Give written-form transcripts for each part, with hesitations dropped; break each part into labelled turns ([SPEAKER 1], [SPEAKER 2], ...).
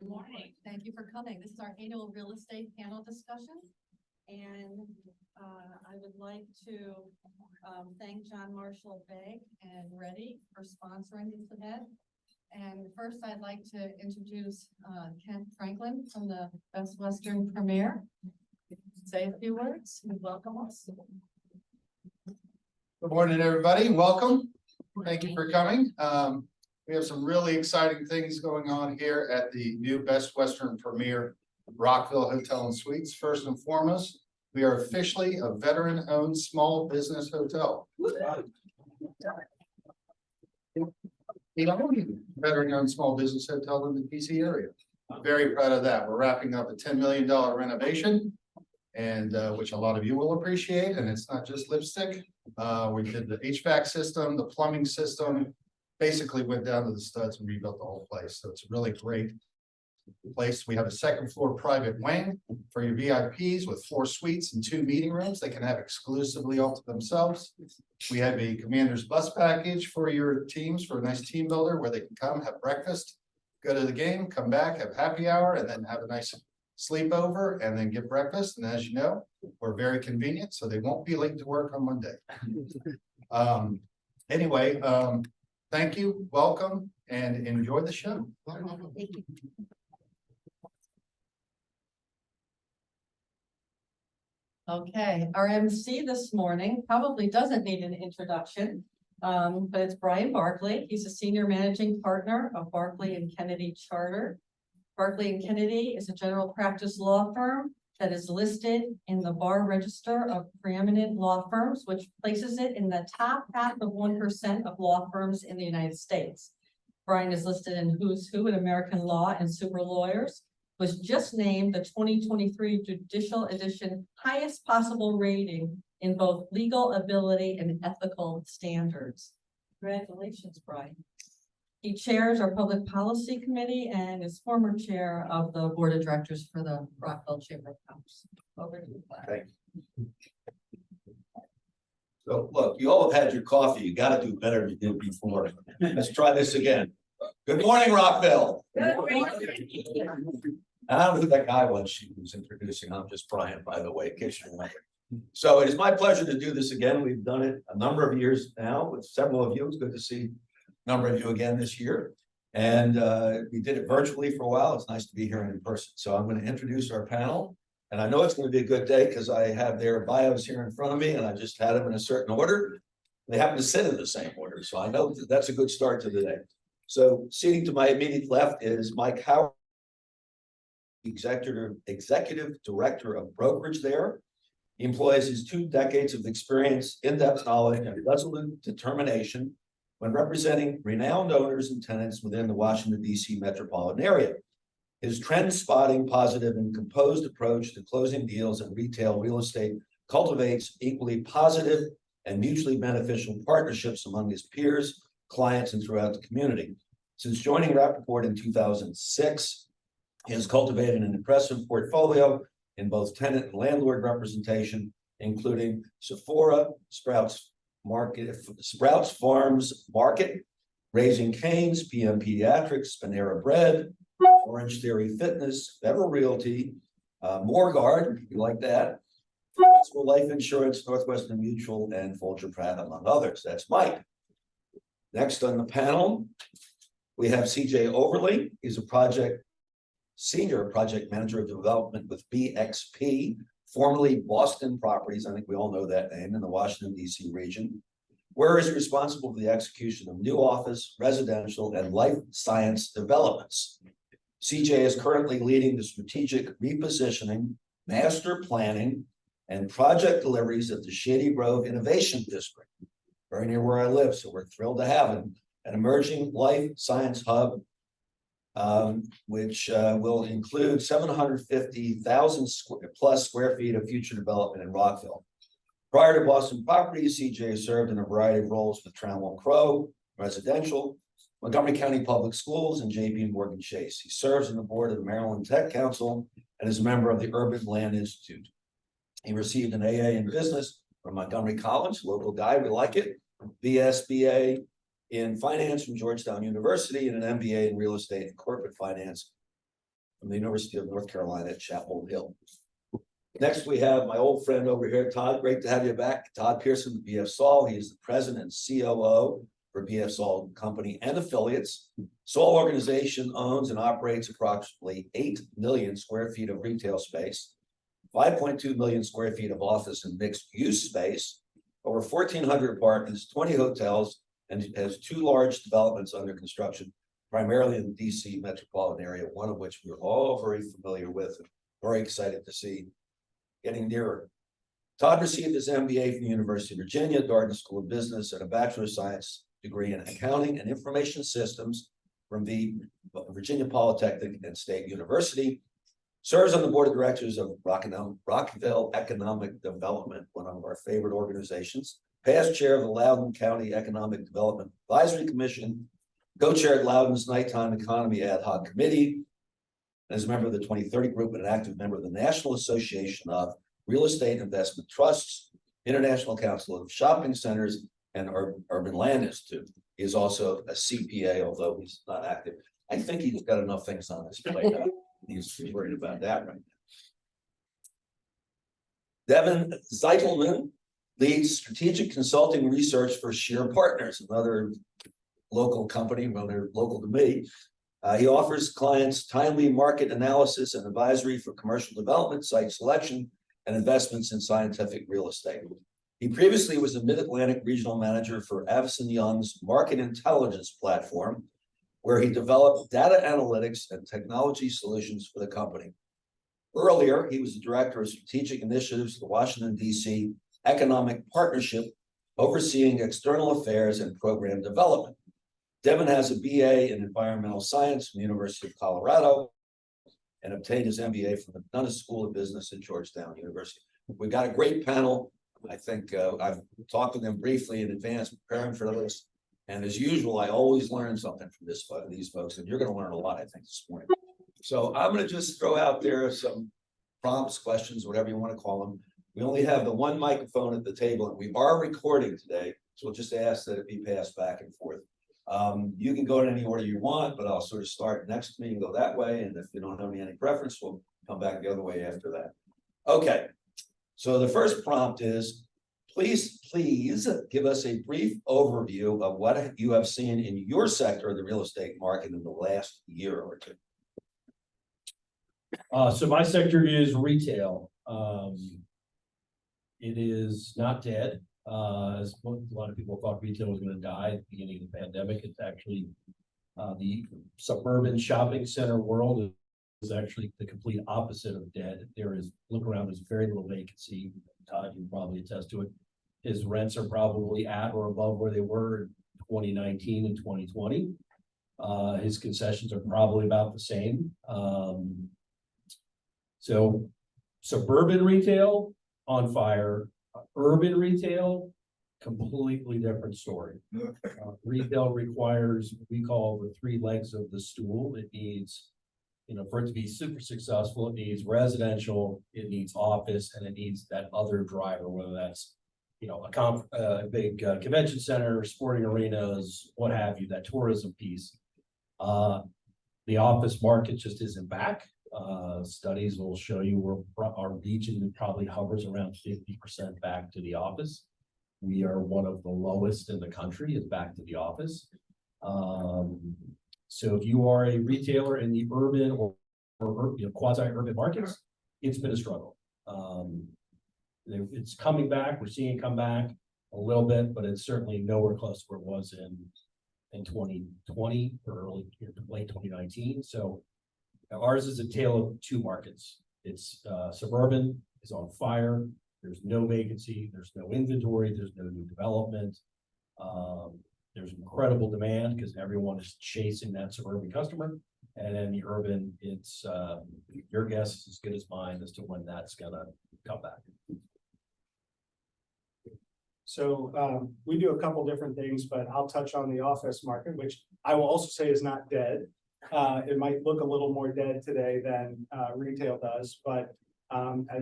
[SPEAKER 1] Good morning. Thank you for coming. This is our annual real estate panel discussion. And I would like to thank John Marshall Begg and Reddy for sponsoring this event. And first, I'd like to introduce Kent Franklin from the Best Western Premier. Say a few words and welcome us.
[SPEAKER 2] Good morning, everybody. Welcome. Thank you for coming. We have some really exciting things going on here at the new Best Western Premier Rockville Hotel and Suites. First and foremost, we are officially a veteran-owned small business hotel. Veteran-owned small business hotel in the DC area. I'm very proud of that. We're wrapping up a $10 million renovation, and which a lot of you will appreciate. And it's not just lipstick. We did the HVAC system, the plumbing system. Basically went down to the studs and rebuilt the whole place. So it's a really great place. We have a second floor private wing for your VIPs with 4 suites and 2 meeting rooms they can have exclusively all to themselves. We have a commander's bus package for your teams for a nice team builder where they can come have breakfast, go to the game, come back, have happy hour, and then have a nice sleepover and then get breakfast. And as you know, we're very convenient, so they won't be late to work on Monday. Anyway, thank you, welcome, and enjoy the show.
[SPEAKER 1] Okay, our MC this morning probably doesn't need an introduction, but it's Brian Barkley. He's a senior managing partner of Barkley and Kennedy Charter. Barkley and Kennedy is a general practice law firm that is listed in the Bar Register of Preeminent Law Firms, which places it in the top half of 1% of law firms in the United States. Brian is listed in Who's Who in American Law and Super Lawyers, was just named the 2023 Judicial Edition highest possible rating in both legal ability and ethical standards. Congratulations, Brian. He chairs our public policy committee and is former chair of the board of directors for the Rockville Chamber of Commerce. Over to you, Brian.
[SPEAKER 3] So look, you all have had your coffee. You got to do better than you did before. Let's try this again. Good morning, Rockville.
[SPEAKER 1] Good morning.
[SPEAKER 3] I don't know who that guy was she was introducing. I'm just Brian, by the way, in case you're wondering. So it is my pleasure to do this again. We've done it a number of years now with several of you. It's good to see number of you again this year, and we did it virtually for a while. It's nice to be here in person. So I'm going to introduce our panel, and I know it's going to be a good day because I have their bios here in front of me, and I just had them in a certain order. They happen to sit in the same order, so I know that's a good start to the day. So seating to my immediate left is Mike Howard, executive director of brokerage there. He employs his 2 decades of experience, in-depth knowledge, and resolute determination when representing renowned owners and tenants within the Washington, D.C. metropolitan area. His trend-spotting, positive, and composed approach to closing deals in retail real estate cultivates equally positive and mutually beneficial partnerships among his peers, clients, and throughout the community. Since joining Rappaport in 2006, he has cultivated an impressive portfolio in both tenant and landlord representation, including Sephora, Sprouts Farms Market, Raising Cane's, PM Pediatrics, Panera Bread, Orange Theory Fitness, Federal Realty, Morguard, if you like that, Mutual Life Insurance, Northwestern Mutual, and Folger Pratt, among others. That's Mike. Next on the panel, we have CJ Overly. He's a senior project manager of development with BXP, formerly Boston Properties, I think we all know that name, in the Washington, D.C. region, where is responsible for the execution of new office, residential, and life science developments. CJ is currently leading the strategic repositioning, master planning, and project deliveries at the Shady Grove Innovation District, very near where I live, so we're thrilled to have him, an emerging life science hub which will include 750,000 plus square feet of future development in Rockville. Prior to Boston Properties, CJ served in a variety of roles with Trammell Crow, residential, Montgomery County Public Schools, and JP Morgan Chase. He serves on the board of the Maryland Tech Council and is a member of the Urban Land Institute. He received an AA in business from Montgomery College, local guy, we like it, BSBA in finance from Georgetown University, and an MBA in real estate and corporate finance from the University of North Carolina at Chapel Hill. Next, we have my old friend over here, Todd. Great to have you back. Todd Pearson, BF Saul. He is the president and COO for BF Saul Company and affiliates. Saul organization owns and operates approximately 8 million square feet of retail space, 5.2 million square feet of office and mixed use space, over 1,400 apartments, 20 hotels, and has 2 large developments under construction, primarily in the DC metropolitan area, one of which we're all very familiar with and very excited to see getting nearer. Todd received his MBA from the University of Virginia, Darden School of Business, and a Bachelor of Science degree in Accounting and Information Systems from the Virginia Polytechnic and State University. Serves on the board of directors of Rockville Economic Development, one of our favorite organizations. Past chair of the Loudoun County Economic Development Advisory Commission, co-chaired Loudoun's Nighttime Economy Ad Hoc Committee, and is a member of the 2030 Group and an active member of the National Association of Real Estate Investment Trusts, International Council of Shopping Centers, and Urban Land Institute. He is also a CPA, although he's not active. I think he's got enough things on his plate. He's worried about that right now. Devin Zeitelman leads strategic consulting research for Shear Partners, another local company, rather local to me. He offers clients timely market analysis and advisory for commercial development, site selection, and investments in scientific real estate. He previously was a Mid-Atlantic regional manager for Avison Young's market intelligence platform, where he developed data analytics and technology solutions for the company. Earlier, he was the director of strategic initiatives for the Washington, D.C. Economic Partnership, overseeing external affairs and program development. Devin has a BA in environmental science from the University of Colorado and obtained his MBA from the Dundas School of Business at Georgetown University. We've got a great panel. I think I've talked to them briefly in advance, preparing for this. And as usual, I always learn something from these folks, and you're going to learn a lot, I think, this morning. So I'm going to just throw out there some prompts, questions, whatever you want to call them. We only have the one microphone at the table, and we are recording today, so we'll just ask that it be passed back and forth. You can go in any order you want, but I'll sort of start next to me and go that way. And if you don't have any preference, we'll come back the other way after that. Okay. So the first prompt is, please give us a brief overview of what you have seen in your sector of the real estate market in the last year or two.
[SPEAKER 4] So my sector is retail. It is not dead. As a lot of people thought retail was going to die at the beginning of the pandemic. It's actually the suburban shopping center world is actually the complete opposite of dead. Look around, there's very little vacancy. Todd, you can probably attest to it. His rents are probably at or above where they were in 2019 and 2020. His concessions are probably about the same. So suburban retail on fire, urban retail, completely different story. Retail requires what we call the 3 legs of the stool. It needs, for it to be super successful, it needs residential, it needs office, and it needs that other driver, whether that's, a big convention center, sporting arenas, what have you, that tourism piece. The office market just isn't back. Studies will show you where our region probably hovers around 50% back to the office. We are one of the lowest in the country is back to the office. So if you are a retailer in the urban or quasi-urban markets, it's been a struggle. It's coming back. We're seeing it come back a little bit, but it's certainly nowhere close to where it was in 2020 or late 2019. So ours is a tale of 2 markets. It's suburban is on fire. There's no vacancy. There's no inventory. There's no new development. There's incredible demand because everyone is chasing that suburban customer. And then the urban, it's your guess is as good as mine as to when that's gonna come back.
[SPEAKER 5] So we do a couple different things, but I'll touch on the office market, which I will also say is not dead. It might look a little more dead today than retail does, but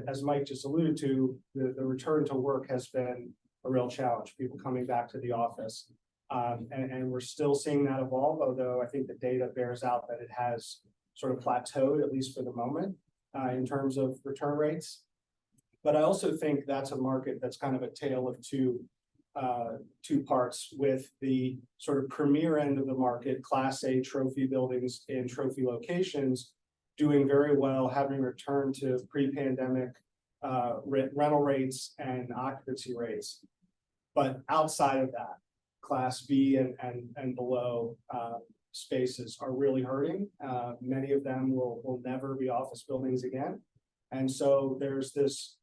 [SPEAKER 5] as Mike just alluded to, the return to work has been a real challenge, people coming back to the office. And we're still seeing that evolve, although I think the data bears out that it has sort of plateaued, at least for the moment, in terms of return rates. But I also think that's a market that's kind of a tale of two parts, with the sort of premier end of the market, Class A trophy buildings in trophy locations, doing very well, having returned to pre-pandemic rental rates and occupancy rates. But outside of that, Class B and below spaces are really hurting. Many of them will never be office buildings again. And so there's this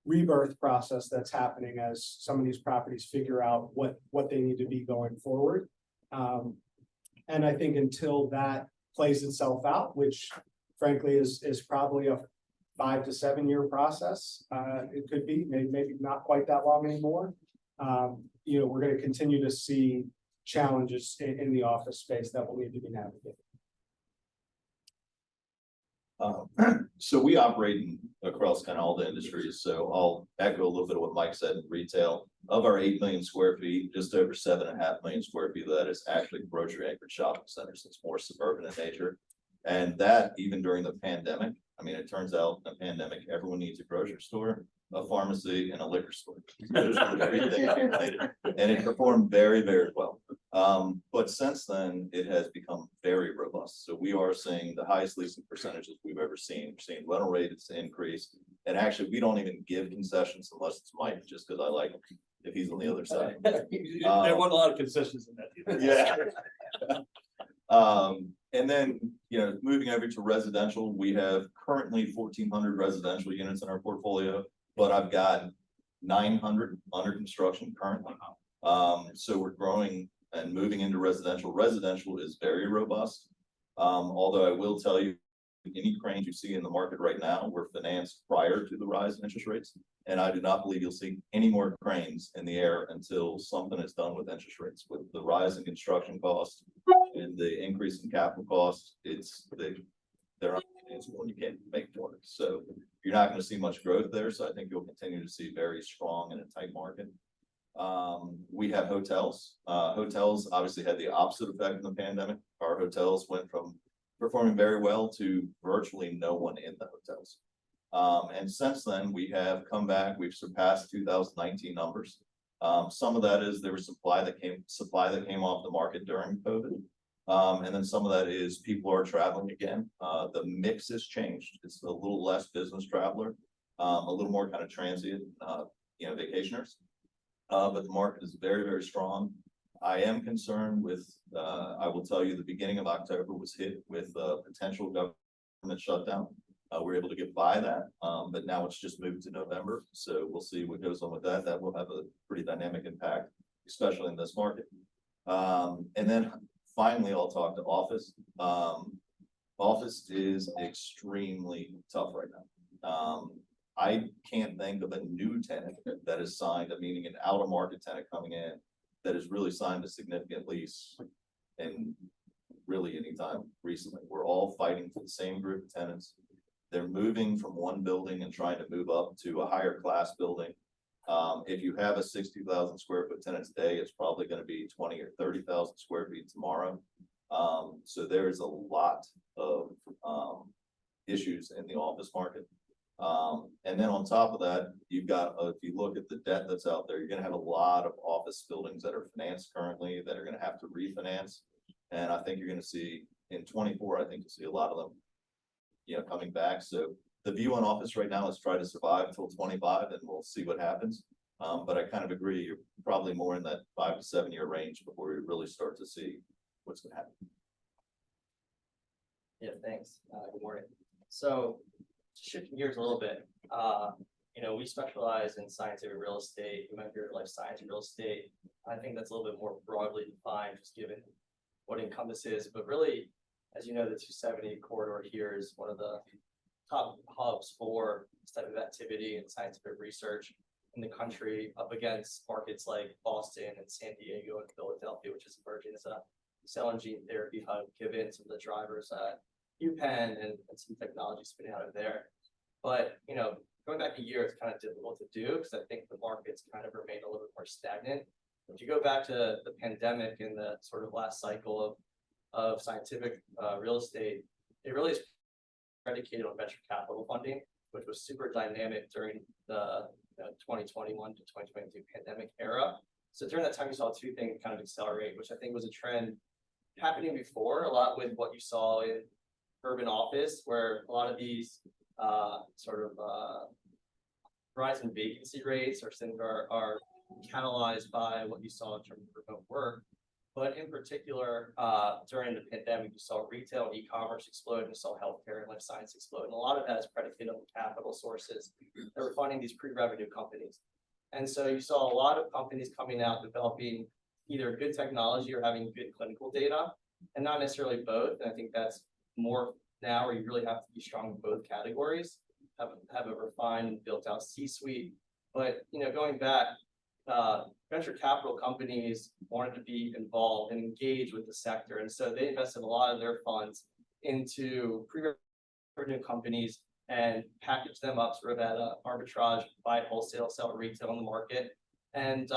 [SPEAKER 5] rebirth process that's happening as some of these properties figure out what they need to be going forward. And I think until that plays itself out, which frankly is probably a 5 to 7 year process, it could be maybe not quite that long anymore. You know, we're going to continue to see challenges in the office space that will need to be navigated.
[SPEAKER 6] So we operate across kind of all the industries, so I'll echo a little bit of what Mike said in retail. Of our 8 million square feet, just over 7.5 million square feet of that is actually grocery anchored shopping centers. It's more suburban in nature. And that even during the pandemic, I mean, it turns out in the pandemic, everyone needs a grocery store, a pharmacy, and a liquor store. Those are the three things related. And it performed very, very well. But since then, it has become very robust. So we are seeing the highest leasing percentages we've ever seen. We're seeing rental rates increase. And actually, we don't even give concessions unless it's Mike, just because I like him if he's on the other side.
[SPEAKER 4] There wasn't a lot of concessions in that.
[SPEAKER 6] Yeah. And then, you know, moving over to residential, we have currently 1,400 residential units in our portfolio, but I've got 900 under construction currently. So we're growing and moving into residential. Residential is very robust. Although I will tell you, any cranes you see in the market right now were financed prior to the rise in interest rates. And I do not believe you'll see any more cranes in the air until something is done with interest rates. With the rise in construction costs and the increase in capital costs, they're unfinanceable and you can't make it work. So you're not going to see much growth there. So I think you'll continue to see very strong in a tight market. We have hotels. Hotels obviously had the opposite effect in the pandemic. Our hotels went from performing very well to virtually no one in the hotels. And since then, we have come back. We've surpassed 2019 numbers. Some of that is there was supply that came off the market during COVID. And then some of that is people are traveling again. The mix has changed. It's a little less business traveler, a little more kind of transient, vacationers. But the market is very, very strong. I am concerned with, I will tell you, the beginning of October was hit with potential government shutdown. We're able to get by that, but now it's just moved to November. So we'll see what goes on with that. That will have a pretty dynamic impact, especially in this market. And then finally, I'll talk to office. Office is extremely tough right now. I can't think of a new tenant that is signed, meaning an out-of-market tenant coming in, that has really signed a significant lease in really any time recently. We're all fighting for the same group of tenants. They're moving from one building and trying to move up to a higher class building. If you have a 60,000 square foot tenant today, it's probably going to be 20 or 30,000 square feet tomorrow. So there's a lot of issues in the office market. And then on top of that, you've got, if you look at the debt that's out there, you're going to have a lot of office buildings that are financed currently that are going to have to refinance. And I think you're going to see in 24, I think you'll see a lot of them, coming back. So the view on office right now is try to survive till 25 and we'll see what happens. But I kind of agree, you're probably more in that 5 to 7 year range before we really start to see what's going to happen.
[SPEAKER 7] Yeah, thanks. Good morning. So shifting gears a little bit, we specialize in scientific real estate. You might hear life science real estate. I think that's a little bit more broadly defined, just given what encompasses. But really, as you know, the 270 corridor here is one of the top hubs for this type of activity and scientific research in the country, up against markets like Boston and San Diego and Philadelphia, which is emerging as a cell and gene therapy hub, given some of the drivers at UPenn and some technology spinning out of there. But, going back a year, it's kind of difficult to do because I think the market's kind of remained a little bit more stagnant. If you go back to the pandemic and the sort of last cycle of scientific real estate, it really is predicated on venture capital funding, which was super dynamic during the 2021 to 2022 pandemic era. So during that time, you saw two things kind of accelerate, which I think was a trend happening before, a lot with what you saw in urban office, where a lot of these rise in vacancy rates or things are catalyzed by what you saw in terms of remote work. But in particular, during the pandemic, you saw retail and e-commerce explode, and you saw healthcare and life science explode. And a lot of that is predicated on capital sources that were funding these pre-revenue companies. And so you saw a lot of companies coming out developing either good technology or having good clinical data, and not necessarily both. And I think that's more now where you really have to be strong in both categories, have a refined and built out C-suite. But going back, venture capital companies wanted to be involved and engage with the sector. And so they invested a lot of their funds into pre-revenue companies and package them up sort of at a arbitrage, buy wholesale, sell retail in the market. And,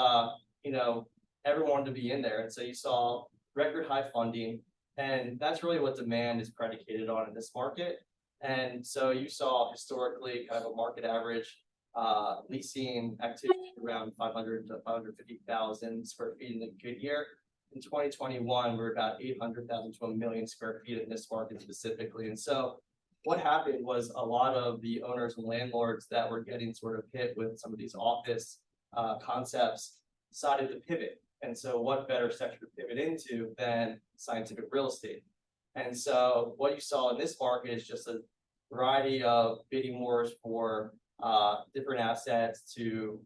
[SPEAKER 7] everyone wanted to be in there. And so you saw record high funding, and that's really what demand is predicated on in this market. And so you saw historically kind of a market average leasing activity around 500 to 550,000 square feet in a good year. In 2021, we're about 800,000 to 1 million square feet in this market specifically. And so what happened was a lot of the owners and landlords that were getting sort of hit with some of these office concepts decided to pivot. And so what better sector to pivot into than scientific real estate? And so what you saw in this market is just a variety of bidding wars for different assets to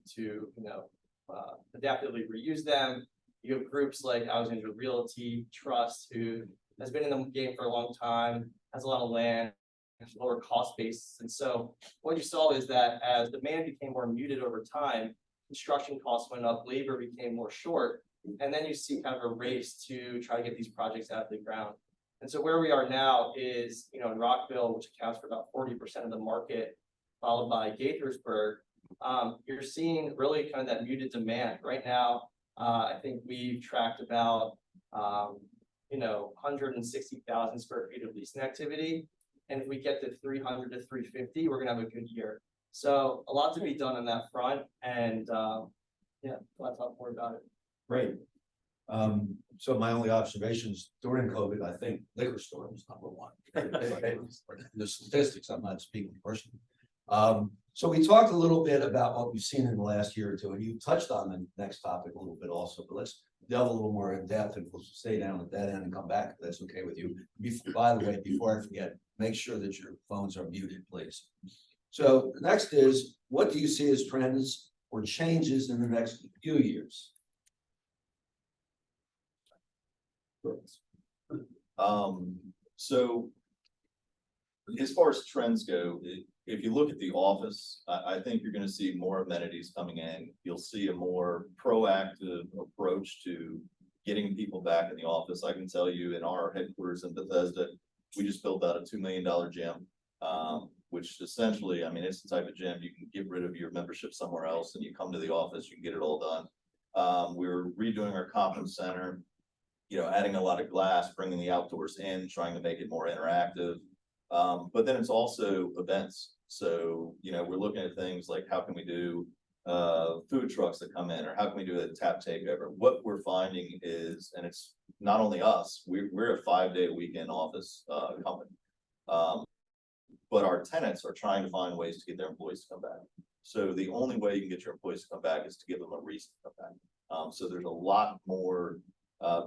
[SPEAKER 7] adaptively reuse them. You have groups like Alexandria Realty Trust, who has been in the game for a long time, has a lot of land, lower cost base. And so what you saw is that as demand became more muted over time, construction costs went up, labor became more short, and then you see kind of a race to try to get these projects out of the ground. And so where we are now is, in Rockville, which accounts for about 40% of the market, followed by Gaithersburg, you're seeing really kind of that muted demand. Right now, I think we've tracked about 160,000 square feet of leasing activity. And if we get to 300 to 350, we're gonna have a good year. So a lot to be done on that front. And I'll talk more about it.
[SPEAKER 3] Great. So my only observations during COVID, I think liquor store was number one. The statistics, I'm not speaking personally. So we talked a little bit about what we've seen in the last year or two, and you touched on the next topic a little bit also, but let's delve a little more in depth, and we'll stay down at that end and come back if that's okay with you. By the way, before I forget, make sure that your phones are muted, please. So the next is, what do you see as trends or changes in the next few years?
[SPEAKER 6] So as far as trends go, if you look at the office, I think you're going to see more amenities coming in. You'll see a more proactive approach to getting people back in the office. I can tell you in our headquarters in Bethesda, we just built out a $2 million gym, which essentially, I mean, it's the type of gym you can get rid of your membership somewhere else and you come to the office, you can get it all done. We're redoing our conference center, adding a lot of glass, bringing the outdoors in, trying to make it more interactive. But then it's also events. So, we're looking at things like how can we do food trucks that come in, or how can we do a tap takeover? What we're finding is, and it's not only us, we're a 5-day weekend office company. But our tenants are trying to find ways to get their employees to come back. So the only way you can get your employees to come back is to give them a reason to come back. So there's a lot more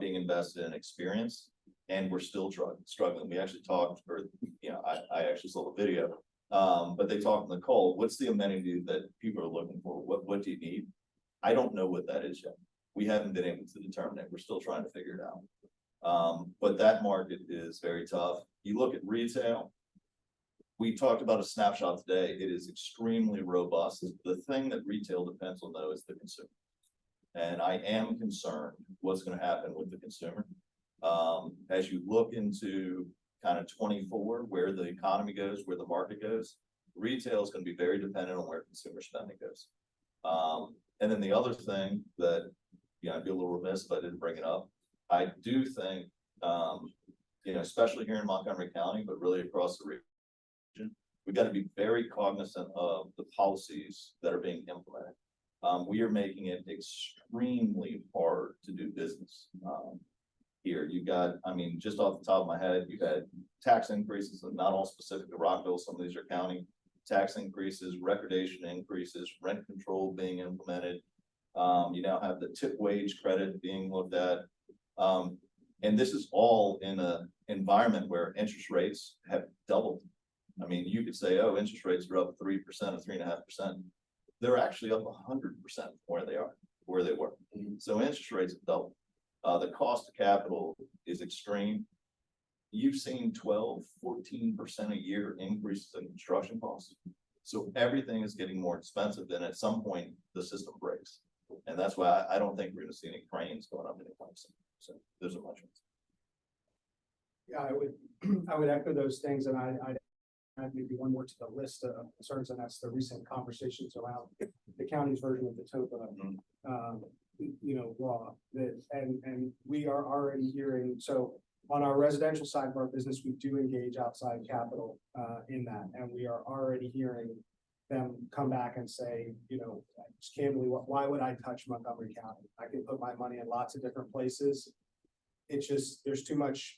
[SPEAKER 6] being invested in experience, and we're still struggling. We actually talked, or I actually saw the video, but they talked in the call. What's the amenity that people are looking for? What do you need? I don't know what that is yet. We haven't been able to determine it. We're still trying to figure it out. But that market is very tough. You look at retail. We talked about a snapshot today. It is extremely robust. The thing that retail depends on, though, is the consumer. And I am concerned what's going to happen with the consumer. As you look into kind of 24, where the economy goes, where the market goes, retail is going to be very dependent on where consumer spending goes. And then the other thing that, I'd be a little remiss if I didn't bring it up. I do think, you know, especially here in Montgomery County, but really across the region, we got to be very cognizant of the policies that are being implemented. We are making it extremely hard to do business. Here, you got, I mean, just off the top of my head, you had tax increases, and not all specific to Rockville, some of these are county tax increases, recordation increases, rent control being implemented. You now have the tip wage credit being looked at. And this is all in an environment where interest rates have doubled. I mean, you could say, oh, interest rates are up 3% or 3.5%. They're actually up 100% where they were. So interest rates have doubled. The cost of capital is extreme. You've seen 12, 14% a year increases in construction costs. So everything is getting more expensive, and at some point the system breaks. And that's why I don't think we're gonna see any cranes going up anytime soon. So there's a bunch of.
[SPEAKER 5] Yeah, I would echo those things, and I'd add maybe one more to the list of concerns, and that's the recent conversations around the county's version of the TOPA, you know, law that, and we are already hearing, so on our residential side of our business, we do engage outside capital in that, and we are already hearing them come back and say, you know, just candidly, why would I touch Montgomery County? I can put my money in lots of different places. It's just, there's too much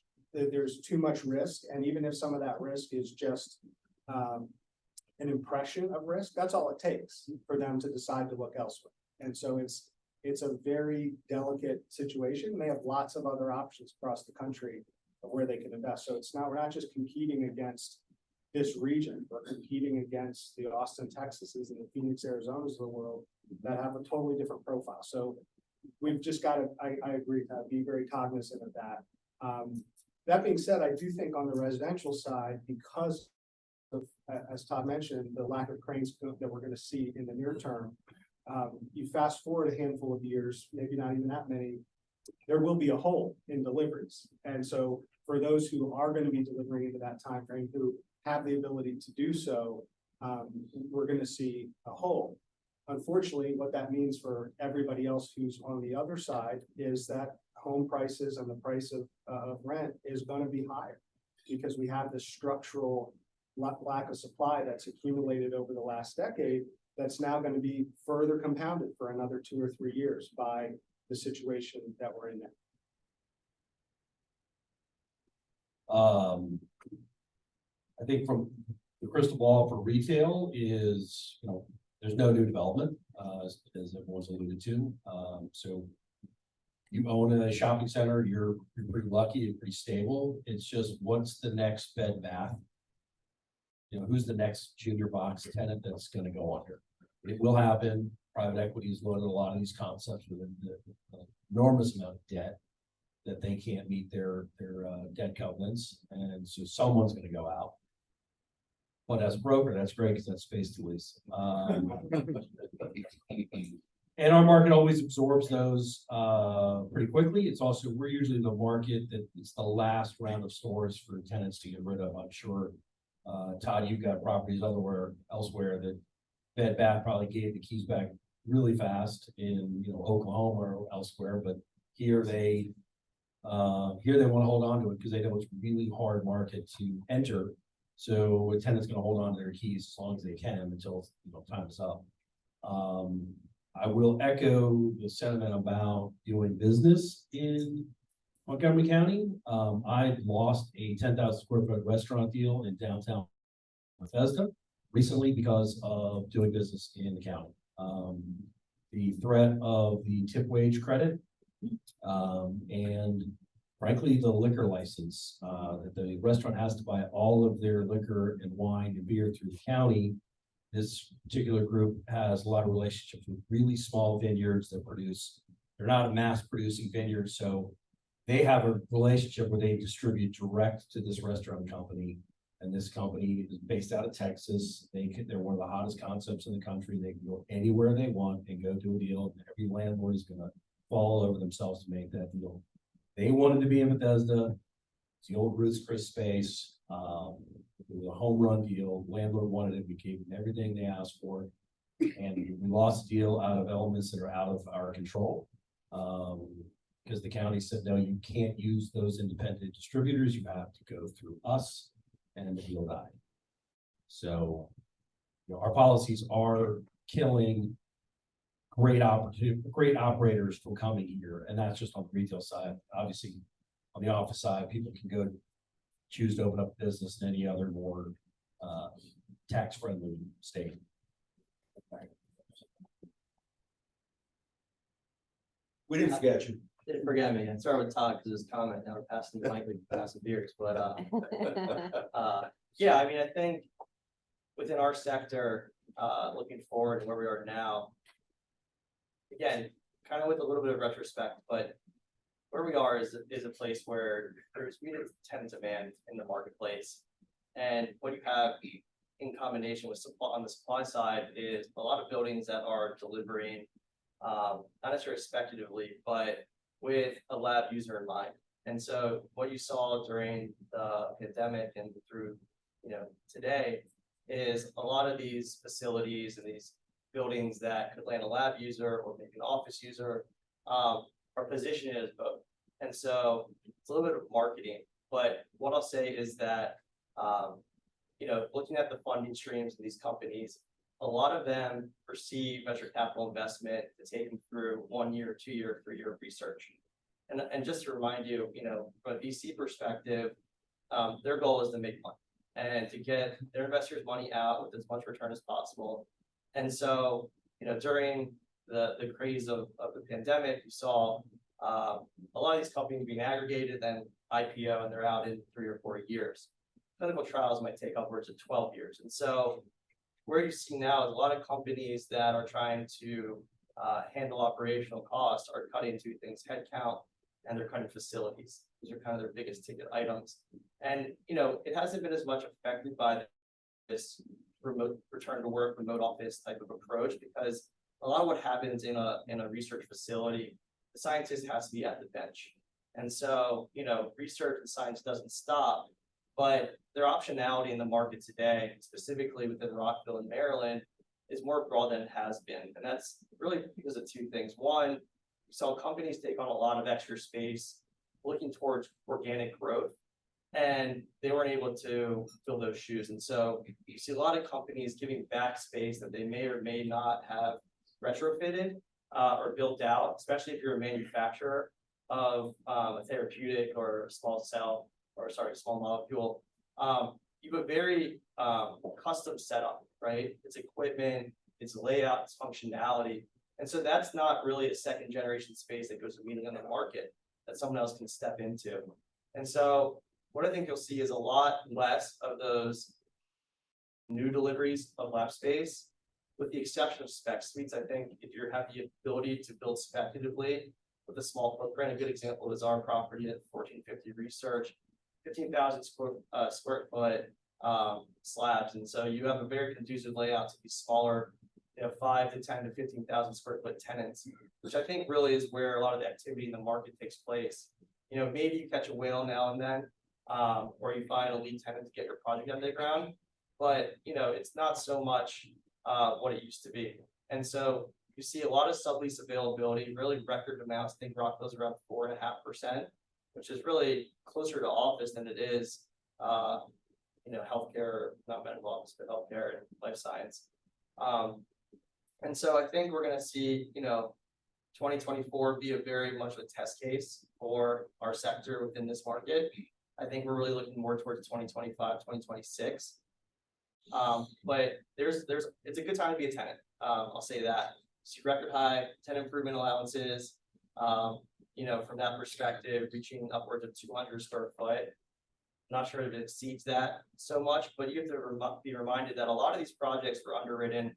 [SPEAKER 5] risk. And even if some of that risk is just an impression of risk, that's all it takes for them to decide to look elsewhere. And so it's a very delicate situation. They have lots of other options across the country of where they can invest. So we're not just competing against this region, we're competing against the Austin, Texases and the Phoenix, Arizonas of the world that have a totally different profile. So we've just got to, I agree, be very cognizant of that. That being said, I do think on the residential side, because of, as Todd mentioned, the lack of cranes that we're going to see in the near term, you fast forward a handful of years, maybe not even that many, there will be a hole in deliveries. And so for those who are going to be delivering into that time frame, who have the ability to do so, we're going to see a hole. Unfortunately, what that means for everybody else who's on the other side is that home prices and the price of rent is going to be higher because we have this structural lack of supply that's accumulated over the last decade that's now going to be further compounded for another 2 or 3 years by the situation that we're in now.
[SPEAKER 4] I think from the crystal ball for retail is, you know, there's no new development, as everyone's alluded to. So you own a shopping center, you're pretty lucky, you're pretty stable. It's just, what's the next Bed Bath? You know, who's the next junior box tenant that's going to go under? It will happen. Private equity has loaded a lot of these concepts with an enormous amount of debt that they can't meet their debt covenants, and so someone's going to go out. But as a broker, that's great because that's space to lease. And our market always absorbs those pretty quickly. It's also, we're usually the market that it's the last round of stores for tenants to get rid of. I'm sure, Todd, you've got properties elsewhere that Bed Bath probably gave the keys back really fast in, you know, Oklahoma or elsewhere, but here they want to hold on to it because they know it's a really hard market to enter. So a tenant's going to hold on to their keys as long as they can until, you know, time is up. I will echo the sentiment about doing business in Montgomery County. I lost a 10,000 square foot restaurant deal in downtown Bethesda recently because of doing business in the county. The threat of the tip wage credit and frankly, the liquor license, that the restaurant has to buy all of their liquor and wine and beer through the county. This particular group has a lot of relationships with really small vineyards that produce, they're not a mass producing vineyard. So they have a relationship where they distribute direct to this restaurant company. And this company is based out of Texas. They're one of the hottest concepts in the country. They can go anywhere they want and go do a deal. And every landlord is going to fall over themselves to make that deal. They wanted to be in Bethesda. It's the old Ruth's Chris space. It was a home run deal. Landlord wanted it. We gave them everything they asked for. And we lost the deal out of elements that are out of our control. Because the county said, no, you can't use those independent distributors, you have to go through us and the deal died. So, you know, our policies are killing great operators from coming here, and that's just on the retail side. Obviously, on the office side, people can go choose to open up a business in any other more tax-friendly state.
[SPEAKER 3] We didn't forget you.
[SPEAKER 7] Didn't forget me. I started with Todd because his comment, now we're passing the mic, we can pass some beers, but, yeah, I mean, I think within our sector, looking forward to where we are now, again, kind of with a little bit of retrospect, but where we are is a place where there's really tenant demand in the marketplace. And what you have in combination with supply on the supply side is a lot of buildings that are delivering, not necessarily speculatively, but with a lab user in mind. And so what you saw during the pandemic and through, you know, today is a lot of these facilities and these buildings that could land a lab user or maybe an office user are positioned as both. And so it's a little bit of marketing, but what I'll say is that, you know, looking at the funding streams of these companies, a lot of them perceive venture capital investment to take them through 1 year, 2 year, 3 year research. And just to remind you, you know, from a VC perspective, their goal is to make money and to get their investors' money out with as much return as possible. And so, you know, during the craze of the pandemic, you saw a lot of these companies being aggregated, then IPO, and they're out in 3 or 4 years. Clinical trials might take upwards of 12 years. And so where you see now is a lot of companies that are trying to handle operational costs are cutting two things: headcount, and they're cutting facilities. These are kind of their biggest ticket items. And, you know, it hasn't been as much affected by this remote return to work, remote office type of approach, because a lot of what happens in a research facility, the scientist has to be at the bench. And so, you know, research and science doesn't stop, but their optionality in the market today, specifically within Rockville and Maryland, is more broad than it has been. And that's really because of two things. One, we saw companies take on a lot of extra space looking towards organic growth, and they weren't able to fill those shoes. And so you see a lot of companies giving back space that they may or may not have retrofitted or built out, especially if you're a manufacturer of a therapeutic or a small molecule. You have a very custom setup, right? It's equipment, it's layout, it's functionality. And so that's not really a second generation space that goes immediately on the market that someone else can step into. And so what I think you'll see is a lot less of those new deliveries of lab space, with the exception of spec suites. I think if you have the ability to build speculatively with a small footprint, a good example is our property at 1450 Research, 15,000 square foot slabs. And so you have a very conducive layout to these smaller, you know, 5 to 10 to 15,000 square foot tenants, which I think really is where a lot of the activity in the market takes place. You know, maybe you catch a whale now and then, or you find a lead tenant to get your project on the ground, but you know, it's not so much what it used to be. And so you see a lot of sublease availability, really record amounts. I think Rockville's around 4.5%, which is really closer to office than it is, you know, healthcare, not medical office, but healthcare and life science. And so I think we're going to see, you know, 2024 be a very much a test case for our sector within this market. I think we're really looking more towards 2025, 2026. But it's a good time to be a tenant. I'll say that. See record high tenant improvement allowances, you know, from that perspective, reaching upwards of 200 square foot. Not sure if it exceeds that so much, but you have to be reminded that a lot of these projects were underwritten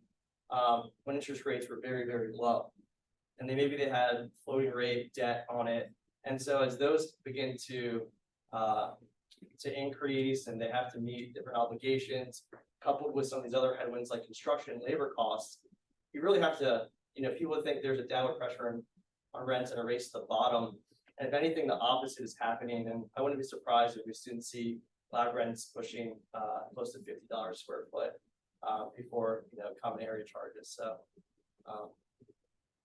[SPEAKER 7] when interest rates were very, very low. And maybe they had floating rate debt on it. And so as those begin to increase and they have to meet different obligations, coupled with some of these other headwinds like construction and labor costs, you really have to, you know, people think there's a downward pressure on rents and a race to the bottom. And if anything, the opposite is happening. And I wouldn't be surprised if we soon see lab rents pushing close to $50 square foot before, you know, common area charges. So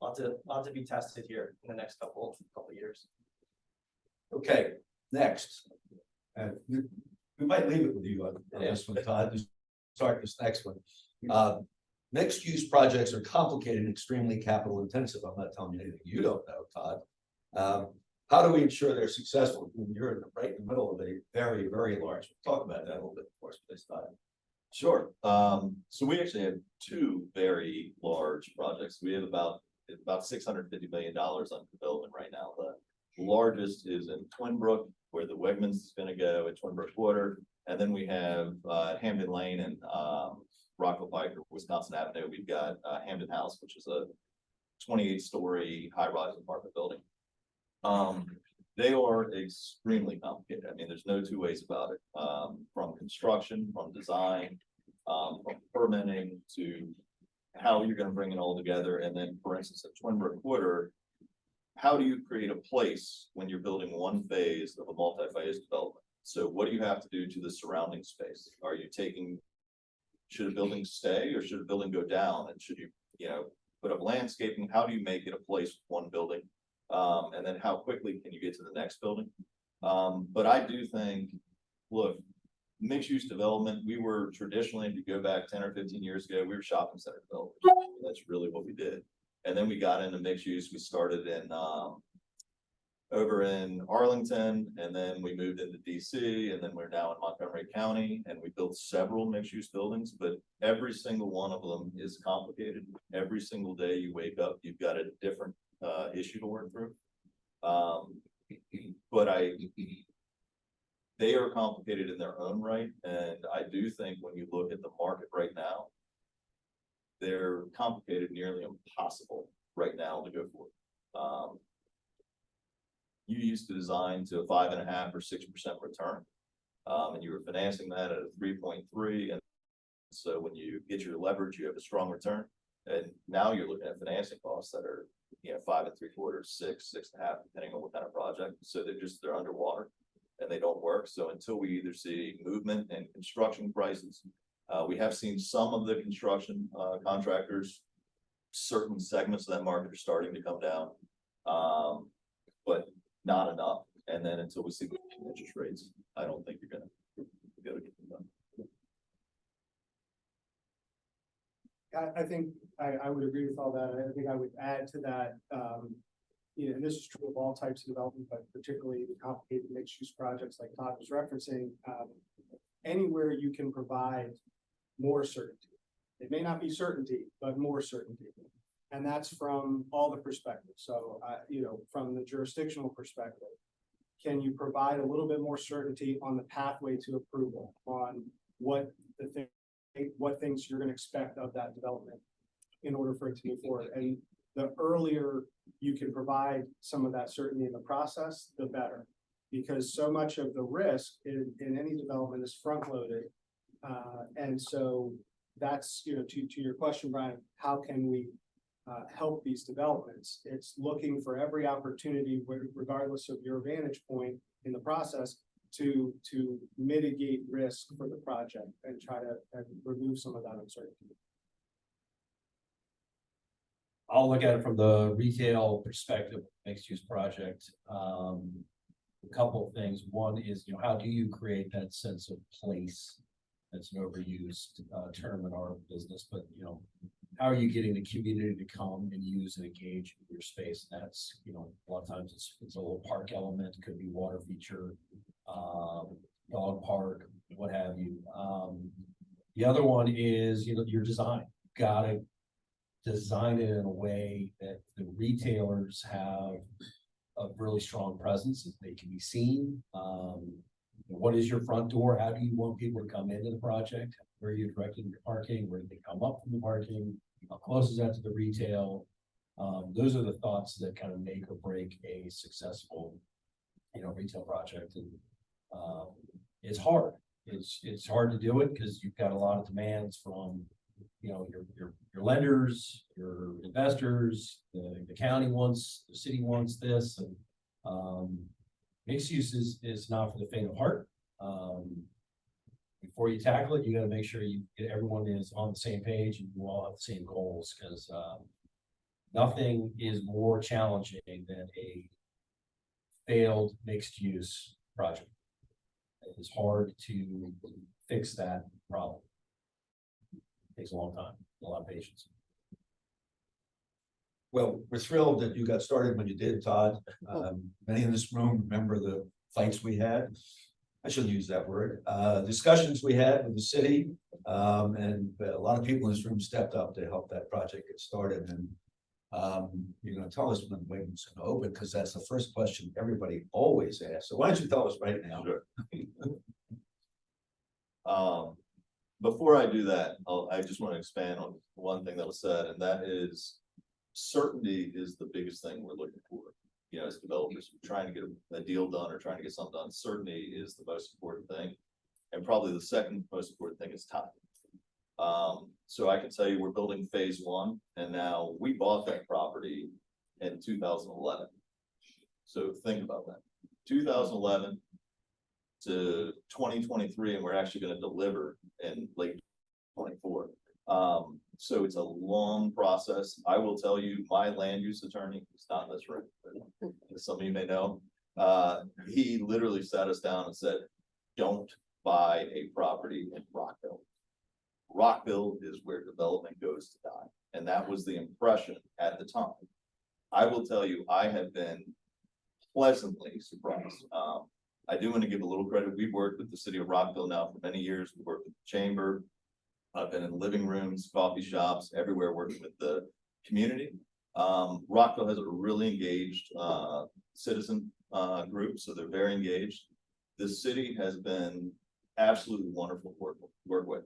[SPEAKER 7] lot to be tested here in the next couple years.
[SPEAKER 3] Okay, next. And we might leave it with you on this one, Todd, to start this next one. Mixed use projects are complicated and extremely capital intensive. I'm not telling you anything you don't know, Todd. How do we ensure they're successful when you're right in the middle of a very, very large, we'll talk about that a little bit, of course, please, Todd.
[SPEAKER 6] Sure. So we actually have two very large projects. We have about $650 million under development right now. The largest is in Twin Brook, where the Wegmans is gonna go at Twin Brook Water. And then we have Hamden Lane and Rockville Pike, or Wisconsin Avenue. We've got Hamden House, which is a 28-story high-rise apartment building. They are extremely complicated. I mean, there's no two ways about it. From construction, from design, from permitting to how you're gonna bring it all together. And then, for instance, at Twin Brook Water, how do you create a place when you're building one phase of a multi-phase development? So what do you have to do to the surrounding space? Are you should a building stay or should a building go down? And should you, put up landscaping? How do you make it a place with one building? And then how quickly can you get to the next building? But I do think, look, mixed use development, we were traditionally, if you go back 10 or 15 years ago, we were shopping center developers. That's really what we did. And then we got into mixed use. We started in over in Arlington, and then we moved into DC, and then we're now in Montgomery County, and we built several mixed use buildings, but every single one of them is complicated. Every single day you wake up, you've got a different issue to work through. But they are complicated in their own right. And I do think when you look at the market right now, they're complicated, nearly impossible right now to go for. You used to design to a 5.5 or 6% return. And you were financing that at a 3.3. And so when you get your leverage, you have a strong return. And now you're looking at financing costs that are 5 3/4, 6, 6.5, depending on what kind of project. So they're underwater and they don't work. So until we either see movement in construction prices, we have seen some of the construction contractors, certain segments of that market are starting to come down, but not enough. And then until we see the interest rates, I don't think you're gonna get them done.
[SPEAKER 5] I think I would agree with all that. I think I would add to that, and this is true of all types of development, but particularly the complicated mixed-use projects like Todd was referencing, anywhere you can provide more certainty. It may not be certainty, but more certainty. And that's from all the perspectives. So, from the jurisdictional perspective, can you provide a little bit more certainty on the pathway to approval, on what things you're going to expect of that development in order for it to move forward? And the earlier you can provide some of that certainty in the process, the better, because so much of the risk in any development is front loaded. And so that's, to your question, Brian, how can we help these developments? It's looking for every opportunity, regardless of your vantage point in the process, to mitigate risk for the project and try to remove some of that uncertainty.
[SPEAKER 4] I'll look at it from the retail perspective, mixed use project. A couple of things. One is, how do you create that sense of place? That's an overused term in our business, but how are you getting the community to come and use and engage in your space? And that's, a lot of times it's a little park element, it could be water feature, dog park, what have you. The other one is, your design. You gotta design it in a way that the retailers have a really strong presence, that they can be seen. What is your front door? How do you want people to come into the project? Where are you directing your parking? Where do they come up from the parking? How close is that to the retail? Those are the thoughts that kind of make or break a successful, retail project. And it's hard. It's hard to do it because you've got a lot of demands from, your lenders, your investors, the county wants, the city wants this, and mixed use is not for the faint of heart. Before you tackle it, you got to make sure everyone is on the same page and you all have the same goals, because Nothing is more challenging than a failed mixed use project. It is hard to fix that problem. Takes a long time, a lot of patience.
[SPEAKER 3] Well, we're thrilled that you got started when you did, Todd. Many in this room remember the fights we had. I shouldn't use that word, discussions we had with the city. And a lot of people in this room stepped up to help that project get started. And you're gonna tell us when Wayman's gonna open, because that's the first question everybody always asks. So why don't you tell us right now?
[SPEAKER 6] Sure. Before I do that, I just want to expand on one thing that was said, and that is certainty is the biggest thing we're looking for. You know, as developers, we're trying to get a deal done or trying to get something done. Certainty is the most important thing. And probably the second most important thing is time. So I can tell you we're building phase one, and now we bought that property in 2011. So think about that. 2011 to 2023, and we're actually going to deliver in late 24. So it's a long process. I will tell you, my land use attorney, he's not in this room, but some of you may know, he literally sat us down and said, don't buy a property in Rockville. Rockville is where development goes to die. And that was the impression at the time. I will tell you, I have been pleasantly surprised. I do want to give a little credit. We've worked with the city of Rockville now for many years. We've worked with the chamber. I've been in living rooms, coffee shops, everywhere working with the community. Rockville has a really engaged citizen group, so they're very engaged. The city has been absolutely wonderful to work with.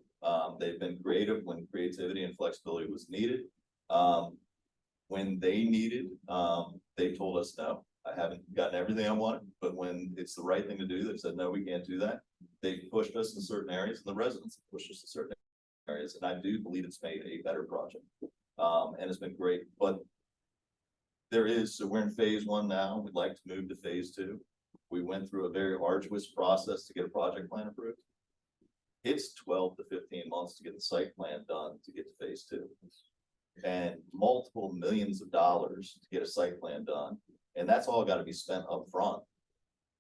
[SPEAKER 6] They've been creative when creativity and flexibility was needed. When they needed, they told us no. I haven't gotten everything I wanted, but when it's the right thing to do, they said, no, we can't do that. They pushed us in certain areas, and the residents have pushed us in certain areas, and I do believe it's made a better project. And it's been great, but so we're in phase one now. We'd like to move to phase two. We went through a very arduous process to get a project plan approved. It's 12 to 15 months to get the site plan done to get to phase two, and multiple millions of dollars to get a site plan done. And that's all got to be spent up front.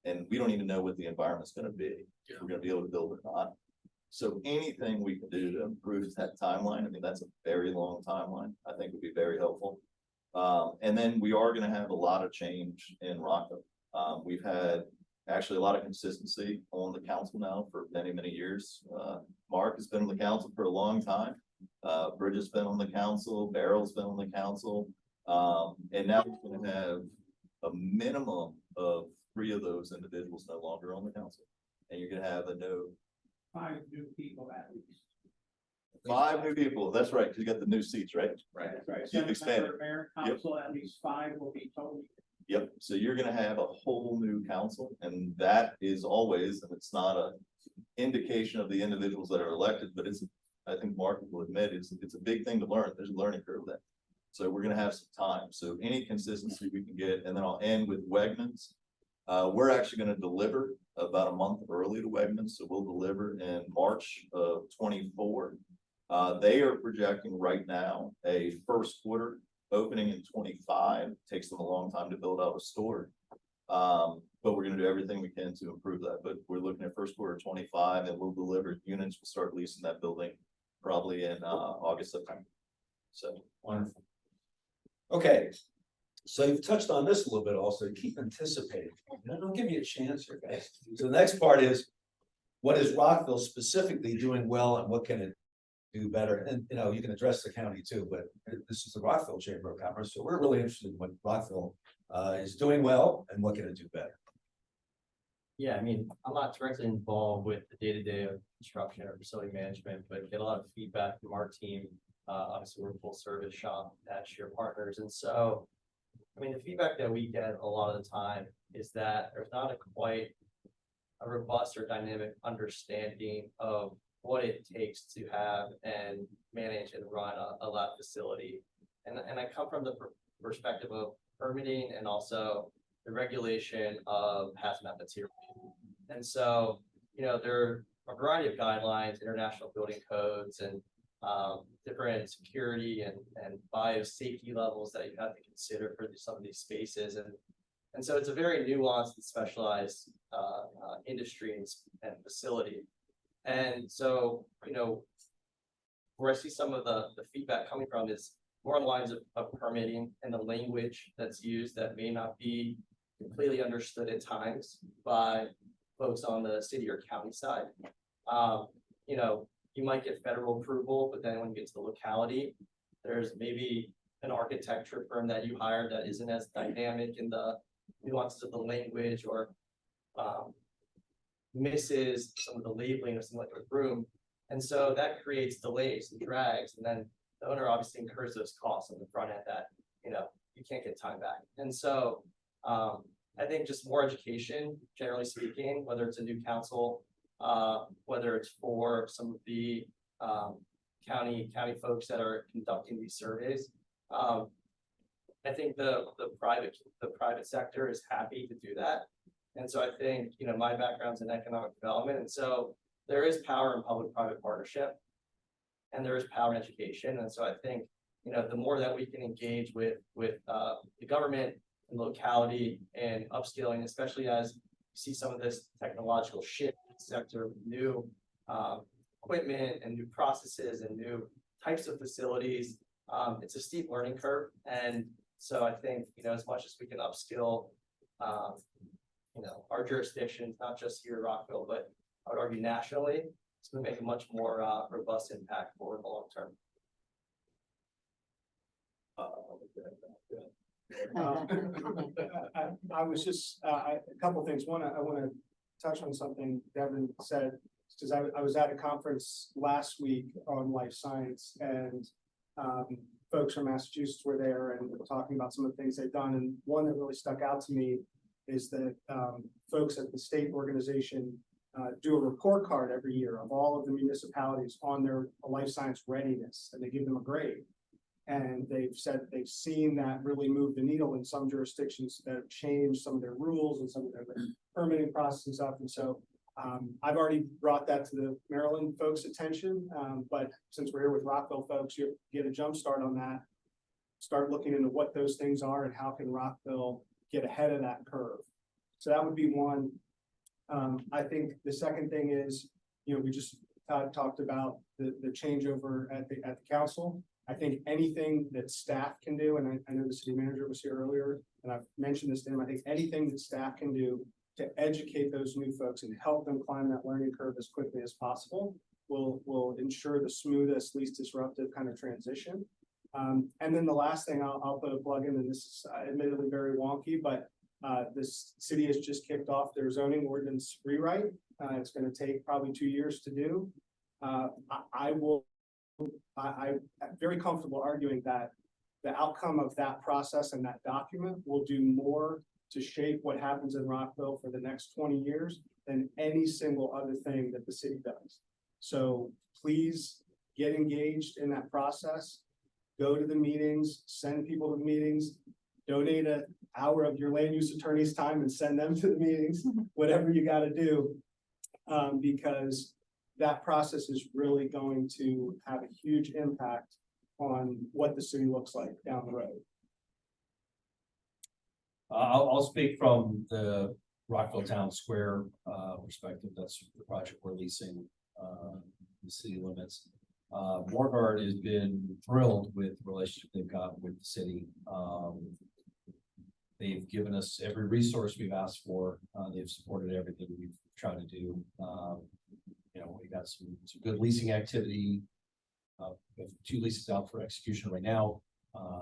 [SPEAKER 6] And we don't even know what the environment's going to be, if we're going to be able to build or not. So anything we can do to improve that timeline, I mean, that's a very long timeline, I think would be very helpful. And then we are going to have a lot of change in Rockville. We've had actually a lot of consistency on the council now for many, many years. Mark has been on the council for a long time. Bridget's been on the council, Barrel's been on the council. And now we're going to have a minimum of 3 of those individuals no longer on the council. And you're going to have
[SPEAKER 8] 5 new people at least.
[SPEAKER 6] 5 new people. That's right. 'Cause you got the new seats, right?
[SPEAKER 8] Right.
[SPEAKER 6] You've expanded.
[SPEAKER 8] Mayor, council, at least 5 will be totally.
[SPEAKER 6] Yep. So you're going to have a whole new council, and that is always, and it's not a indication of the individuals that are elected, but it's, I think Mark will admit, it's a big thing to learn. There's a learning curve there. So we're going to have some time. So any consistency we can get, and then I'll end with Wegmans. We're actually going to deliver about a month early to Wegmans. So we'll deliver in March of 24. They are projecting right now a first quarter opening in 25. Takes them a long time to build out a store. But we're going to do everything we can to improve that. But we're looking at first quarter 25, and we'll deliver units. We'll start leasing that building probably in August, September. So
[SPEAKER 3] Wonderful. Okay, so you've touched on this a little bit also. Keep anticipating. Don't give me a chance here, guys. So the next part is, what is Rockville specifically doing well, and what can it do better? And you can address the county too, but this is the Rockville Chamber of Commerce, so we're really interested in what Rockville is doing well and what can it do better.
[SPEAKER 7] Yeah, I mean, I'm not directly involved with the day-to-day of construction or facility management, but get a lot of feedback from our team. Obviously, we're a full service shop at Shear Partners. And so, I mean, the feedback that we get a lot of the time is that there's not quite a robust or dynamic understanding of what it takes to have and manage and run a lab facility. And I come from the perspective of permitting and also the regulation of hazmat material. And so, there are a variety of guidelines, international building codes, and different security and biosafety levels that you have to consider for some of these spaces. And so it's a very nuanced and specialized industry and facility. And so, you know, where I see some of the feedback coming from is more on the lines of permitting and the language that's used that may not be completely understood at times by folks on the city or county side. You know, you might get federal approval, but then when you get to the locality, there's maybe an architecture firm that you hire that isn't as dynamic in the nuances of the language, or misses some of the labeling of some like a room. And so that creates delays and drags, and then the owner obviously incurs those costs on the front end that, you know, you can't get time back. And so I think just more education, generally speaking, whether it's a new council, whether it's for some of the county folks that are conducting these surveys. I think the private sector is happy to do that. And so I think, you know, my background's in economic development, and so there is power in public-private partnership, and there is power in education. And so I think, you know, the more that we can engage with the government and locality and upskilling, especially as you see some of this technological shift in the sector, new equipment and new processes and new types of facilities, it's a steep learning curve. And so I think, you know, as much as we can upskill, you know, our jurisdictions, not just here in Rockville, but I would argue nationally, it's going to make a much more robust impact for the long term.
[SPEAKER 5] I was just, a couple things. One, I want to touch on something Devin said, because I was at a conference last week on life science, and folks from Massachusetts were there and were talking about some of the things they've done. And one that really stuck out to me is that folks at the state organization do a report card every year of all of the municipalities on their life science readiness, and they give them a grade. And they've said that they've seen that really move the needle in some jurisdictions that have changed some of their rules and some of their permitting process and stuff. And so I've already brought that to the Maryland folks' attention, but since we're here with Rockville folks, you get a jump start on that. Start looking into what those things are and how can Rockville get ahead of that curve. So that would be one. I think the second thing is, you know, we just talked about the changeover at the council. I think anything that staff can do, and I know the city manager was here earlier, and I've mentioned this to him, I think anything that staff can do to educate those new folks and help them climb that learning curve as quickly as possible will ensure the smoothest, least disruptive kind of transition. And then the last thing I'll put a plug in, and this is admittedly very wonky, but this city has just kicked off their zoning ordinance rewrite. It's going to take probably 2 years to do. I'm very comfortable arguing that the outcome of that process and that document will do more to shape what happens in Rockville for the next 20 years than any single other thing that the city does. So please get engaged in that process. Go to the meetings, send people to the meetings, donate an hour of your land use attorney's time and send them to the meetings, whatever you got to do, because that process is really going to have a huge impact on what the city looks like down the road.
[SPEAKER 4] I'll speak from the Rockville Town Square perspective. That's the project we're leasing the city limits. Morguard has been thrilled with the relationship they've got with the city. They've given us every resource we've asked for. They've supported everything we've tried to do. You know, we got some good leasing activity. We have 2 leases out for execution right now.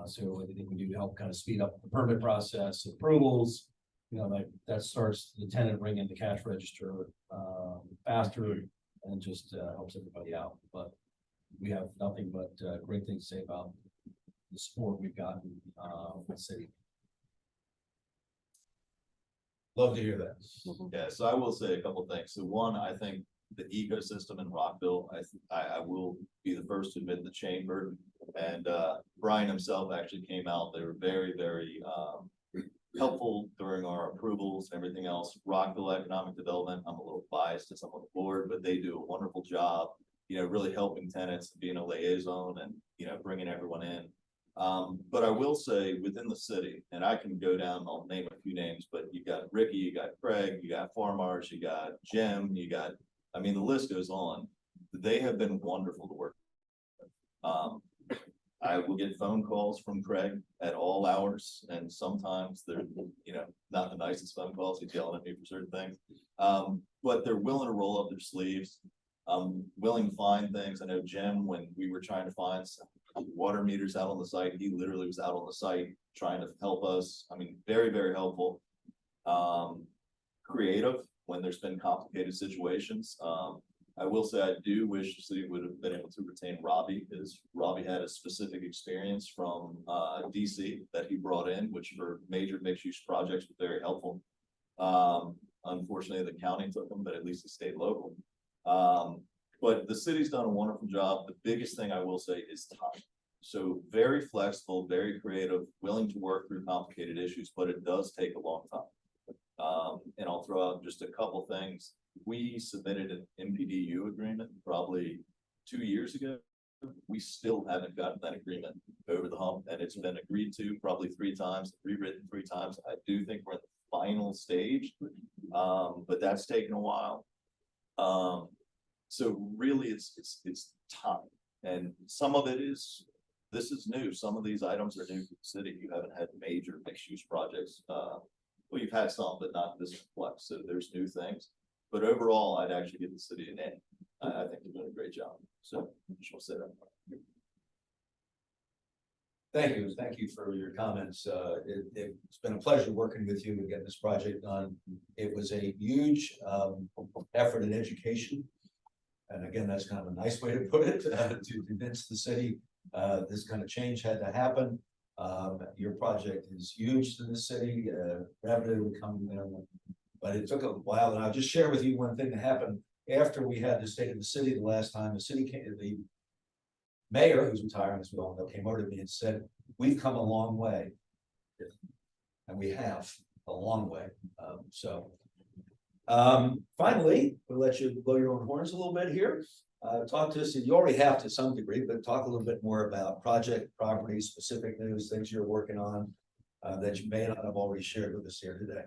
[SPEAKER 4] So anything we do to help kind of speed up the permit process, approvals, you know, that starts the tenant ringing the cash register faster and just helps everybody out. But we have nothing but great things to say about the support we've gotten from the city.
[SPEAKER 3] Love to hear that.
[SPEAKER 6] Yeah, so I will say a couple things. So one, I think the ecosystem in Rockville, I will be the first to admit the chamber, and Brian himself actually came out. They were very, very helpful during our approvals and everything else. Rockville Economic Development, I'm a little biased as I'm on the board, but they do a wonderful job really helping tenants, being a liaison and, bringing everyone in. But I will say within the city, and I can go down, I'll name a few names, but you got Ricky, you got Craig, you got Farmars, you got Jim, the list goes on. They have been wonderful to work with. I will get phone calls from Craig at all hours, and sometimes they're, not the nicest phone calls. He's yelling at me for certain things. But they're willing to roll up their sleeves, willing to find things. I know Jim, when we were trying to find some water meters out on the site, he literally was out on the site trying to help us. Very, very helpful. Creative when there's been complicated situations. I will say I do wish the city would have been able to retain Robbie, because Robbie had a specific experience from DC that he brought in, which for major mixed-use projects was very helpful. Unfortunately, the county took him, but at least he stayed local. But the city's done a wonderful job. The biggest thing I will say is time. So very flexible, very creative, willing to work through complicated issues, but it does take a long time. And I'll throw out just a couple things. We submitted an MPDU agreement probably 2 years ago. We still haven't gotten that agreement over the hump, and it's been agreed to probably 3 times, rewritten 3 times. I do think we're at the final stage, but that's taken a while. So really it's time, and some of it is, this is new. Some of these items are new to the city. You haven't had major mixed use projects. Well, you've had some, but not this complex. So there's new things. But overall, I'd actually give the city an A. I think they're doing a great job. So I just want to say that.
[SPEAKER 3] Thank you for your comments. It's been a pleasure working with you to get this project done. It was a huge effort in education. And again, that's kind of a nice way to put it, to convince the city this kind of change had to happen. Your project is huge to the city, revenue would come in, but it took a while. And I'll just share with you one thing that happened after we had the state of the city the last time. The mayor, who's retiring as we all know, came over to me and said, "We've come a long way." And we have a long way. Finally, we'll let you blow your own horns a little bit here. Talk to us, and you already have to some degree, but talk a little bit more about project, properties, specific news, things you're working on that you may not have already shared with us here today.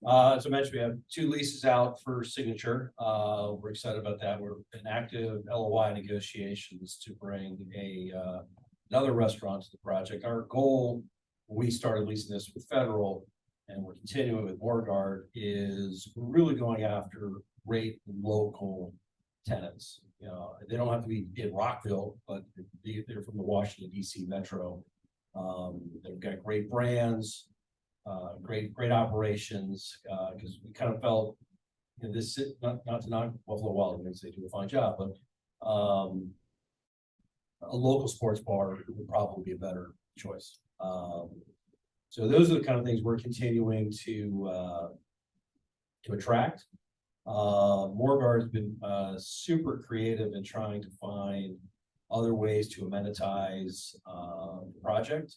[SPEAKER 4] As I mentioned, we have 2 leases out for signature. We're excited about that. We're in active LOI negotiations to bring another restaurant to the project. Our goal, when we started leasing this with Federal, and we're continuing with Morguard, is we're really going after great local tenants. They don't have to be in Rockville, but they're from the Washington DC metro. They've got great brands, great operations, because we kind of felt this, not to knock Buffalo Wild Wings, they do a fine job, but a local sports bar would probably be a better choice. So those are the kind of things we're continuing to attract. Morguard's been super creative in trying to find other ways to amenitize the project.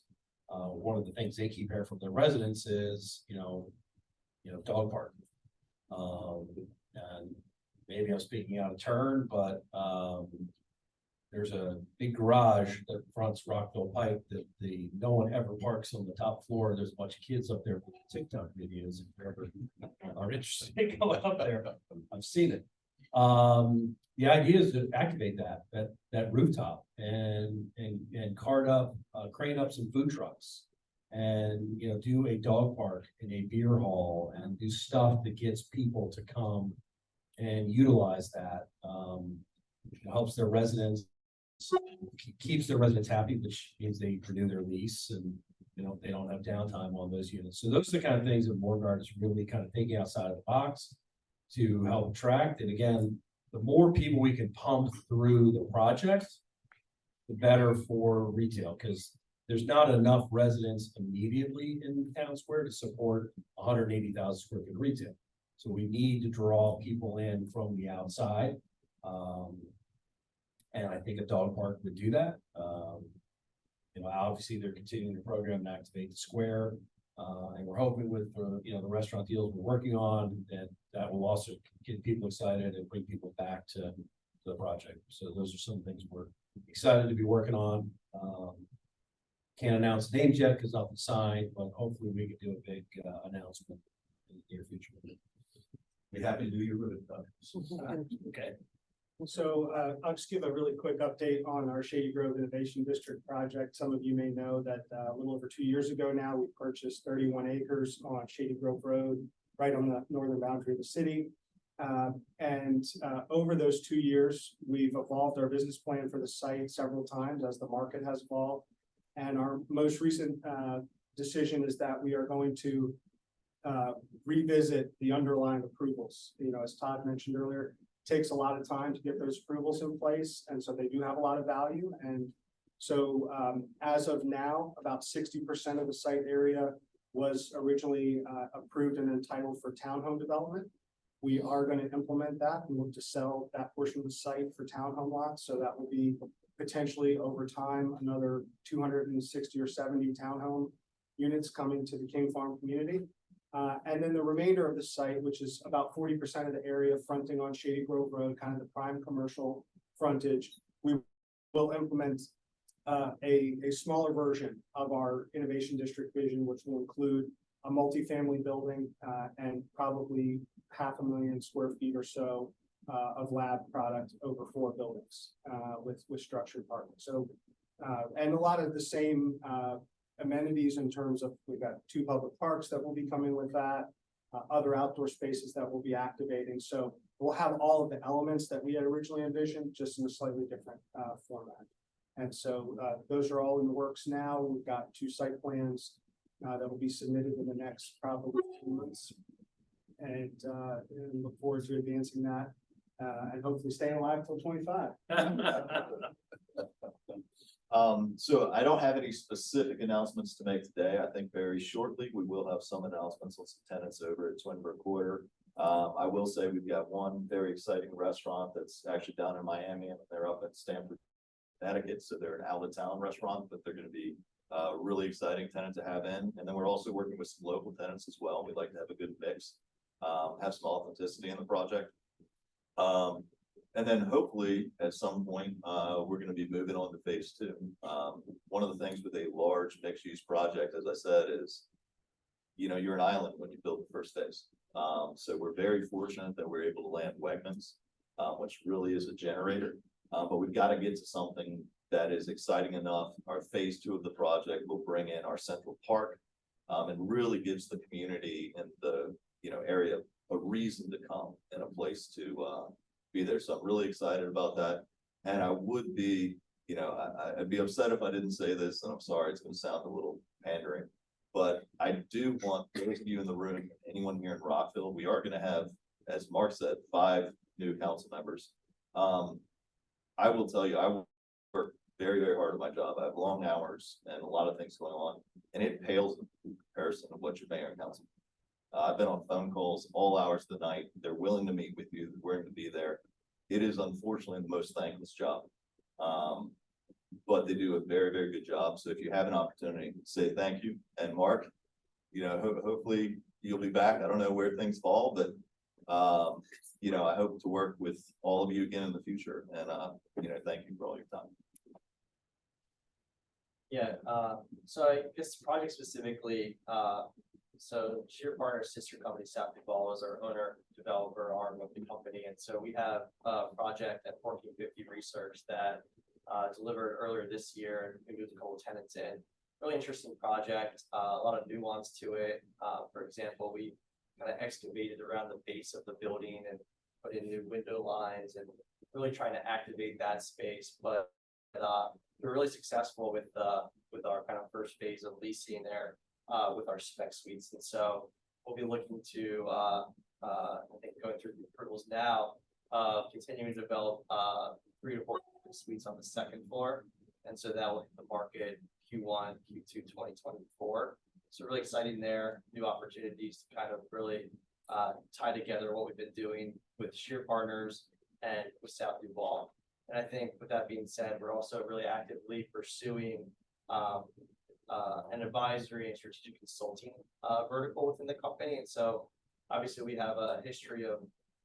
[SPEAKER 4] One of the things they keep hearing from their residents is, dog park. And maybe I'm speaking out of turn, but there's a big garage that fronts Rockville Pike that no one ever parks on the top floor. There's a bunch of kids up there for TikTok videos. If you ever are interested in going up there, I've seen it. The idea is to activate that rooftop and crane up some food trucks, and do a dog park and a beer hall and do stuff that gets people to come and utilize that. It helps their residents, keeps their residents happy, which means they renew their lease, and they don't have downtime on those units. So those are the kind of things that Morguard is really kind of thinking outside of the box to help attract. And again, the more people we can pump through the project, the better for retail, because there's not enough residents immediately in the town square to support 180,000 square feet of retail. So we need to draw people in from the outside. And I think a dog park would do that. Obviously they're continuing the program to activate the square. And we're hoping with the restaurant deals we're working on that will also get people excited and bring people back to the project. So those are some things we're excited to be working on. Can't announce names yet because nothing's signed, but hopefully we can do a big announcement in the near future. Be happy to do your ribbon cut. Okay.
[SPEAKER 5] So I'll just give a really quick update on our Shady Grove Innovation District project. Some of you may know that a little over 2 years ago now, we purchased 31 acres on Shady Grove Road, right on the northern boundary of the city. Over those 2 years, we've evolved our business plan for the site several times as the market has evolved. And our most recent decision is that we are going to revisit the underlying approvals. You know, as Todd mentioned earlier, it takes a lot of time to get those approvals in place, and so they do have a lot of value. And so as of now, about 60% of the site area was originally approved and entitled for townhome development. We are going to implement that and look to sell that portion of the site for townhome lots. So that will be potentially over time another 260 or 70 townhome units coming to the King Farm community. And then the remainder of the site, which is about 40% of the area fronting on Shady Grove Road, kind of the prime commercial frontage, we will implement a smaller version of our innovation district vision, which will include a multifamily building and probably 500,000 square feet or so of lab product over 4 buildings with structured parking. So, and a lot of the same amenities in terms of, we've got 2 public parks that will be coming with that, other outdoor spaces that will be activating. So we'll have all of the elements that we had originally envisioned, just in a slightly different format. And so those are all in the works now. We've got 2 site plans that will be submitted in the next probably 2 months. And look forward to advancing that and hopefully staying alive till 25.
[SPEAKER 6] So I don't have any specific announcements to make today. I think very shortly we will have some announcements on some tenants over at Twin Brook Quarter. I will say we've got one very exciting restaurant that's actually down in Miami, and they're up in Stamford, Connecticut. So they're an out of town restaurant, but they're going to be a really exciting tenant to have in. And then we're also working with some local tenants as well. We'd like to have a good mix, have some authenticity in the project. And then hopefully at some point, we're going to be moving on to phase 2. One of the things with a large mixed use project, as I said, is, you know, you're an island when you build the first phase. So we're very fortunate that we're able to land Wegmans, which really is a generator. But we've got to get to something that is exciting enough. Our phase 2 of the project will bring in our Central Park, and really gives the community and the, you know, area a reason to come and a place to be there. So I'm really excited about that. And I would be, you know, I'd be upset if I didn't say this, and I'm sorry, it's going to sound a little pandering, but I do want those of you in the room, anyone here in Rockville, we are going to have, as Mark said, 5 new council members. I will tell you, I work very, very hard at my job. I have long hours and a lot of things going on, and it pales in comparison of what your mayor and council. I've been on phone calls all hours of the night. They're willing to meet with you, they're willing to be there. It is unfortunately the most thankless job. But they do a very, very good job. So if you have an opportunity, say thank you. And Mark, you know, hopefully you'll be back. I don't know where things fall, but you know, I hope to work with all of you again in the future. And you know, thank you for all your time.
[SPEAKER 7] Yeah, so I guess project specifically, so Sheer Partners sister company South Duval is our owner, developer arm of the company. And so we have a project at 1450 Research that delivered earlier this year, and we moved a couple of tenants in. Really interesting project, a lot of nuance to it. For example, we kind of excavated around the base of the building and put in new window lines and really trying to activate that space. But we're really successful with our kind of first phase of leasing there with our spec suites. And so we'll be looking to, I think going through the approvals now, continuing to develop 3 to 4 suites on the 2nd floor. And so that will hit the market Q1, Q2, 2024. So really exciting there, new opportunities to kind of really tie together what we've been doing with Sheer Partners and with South Duval. And I think with that being said, we're also really actively pursuing an advisory and strategic consulting vertical within the company. And so obviously we have a history of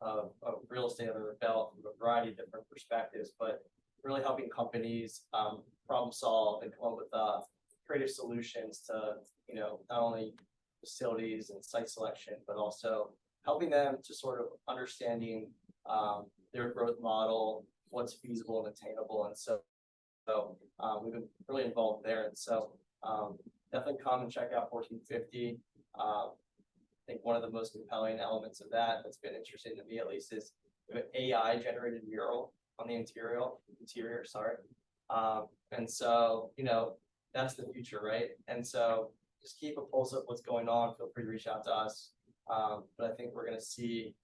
[SPEAKER 7] of real estate under the belt from a variety of different perspectives, but really helping companies, problem solve and come up with, creative solutions to, not only facilities and site selection, but also helping them to sort of understanding, their growth model, what's feasible and attainable. And so, we've been really involved there. And so, definitely come and check out 1450. I think one of the most compelling elements of that that's been interesting to me at least is we have an AI generated mural on the interior, sorry. And so, that's the future, right? And so just keep a pulse of what's going on. Feel free to reach out to us. But I think we're going to see,